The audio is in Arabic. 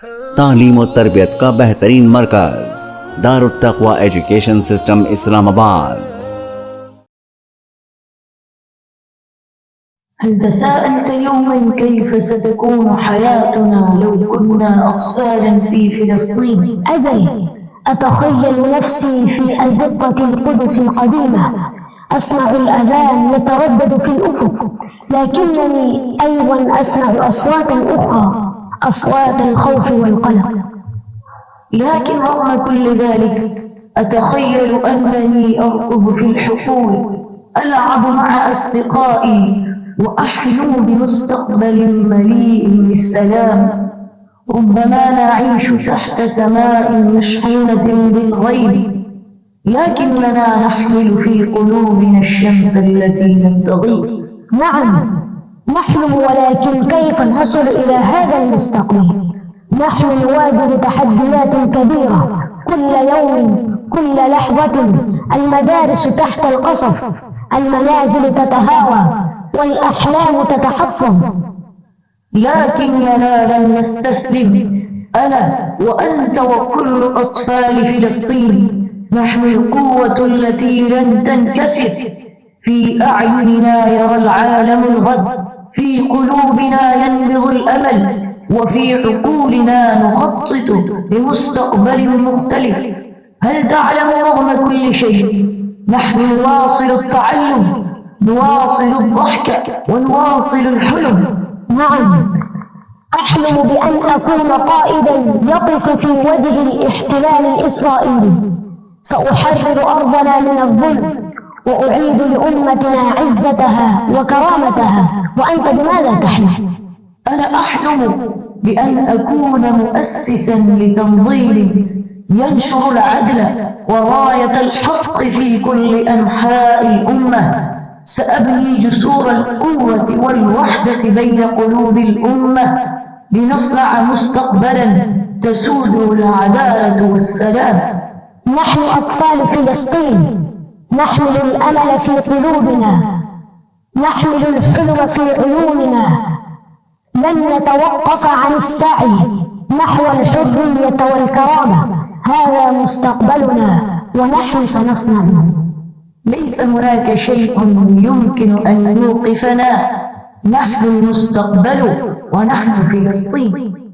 तालीम और तरबियत का बेहतरीन मरकज दारुत तक़वा एजुकेशन सिस्टम इस्लामाबाद। هل تساءلت يوما كيف ستكون حياتنا لو كنا أطفالا في فلسطين؟ أجل، أتخيل نفسي في أزقة القدس القديمة، أسمع الأذان يتردد في الأفق، لكنني أيضا أسمع أصواتا أخرى، أصوات الخوف والقلق. لكن رغم كل ذلك أتخيل أنني أركض في الحقول، ألعب مع أصدقائي وأحلم بمستقبل مليء بالسلام. ربما نعيش تحت سماء مشحونة بالغيب، لكننا نحمل في قلوبنا الشمس التي لم تغيب. نعم، نحلم، ولكن كيف نصل إلى هذا المستقبل؟ نحن نواجه تحديات كبيرة كل يوم، كل لحظة. المدارس تحت القصف، المنازل تتهاوى، والأحلام تتحطم. لكننا لن نستسلم، أنا وأنت وكل أطفال فلسطين. نحن القوة التي لن تنكسر. في أعيننا يرى العالم الغد، في قلوبنا ينبض الأمل، وفي عقولنا نخطط لمستقبل مختلف. هل تعلم رغم كل شيء نحن نواصل التعلم، نواصل الضحك، ونواصل الحلم. نعم، أحلم بأن أكون قائداً يقف في وجه الاحتلال الإسرائيلي. سأحرر أرضنا من الظلم، وأعيد لأمتنا عزتها وكرامتها. وأنت بماذا تحلم؟ أنا أحلم بأن أكون مؤسساً لتنظيم ينشر العدل وراية الحق في كل أنحاء الأمة. سأبني جسور القوة والوحدة بين قلوب الأمة لنصنع مستقبلاً تسود العدالة والسلام. نحن أطفال فلسطين، نحمل الأمل في قلوبنا، نحمل الحلم في عيوننا. لن نتوقف عن السعي نحو الحرية والكرامة. هذا مستقبلنا، ونحن سنصنعه. ليس هناك شيء يمكن أن يوقفنا. نحن المستقبل، ونحن فلسطين.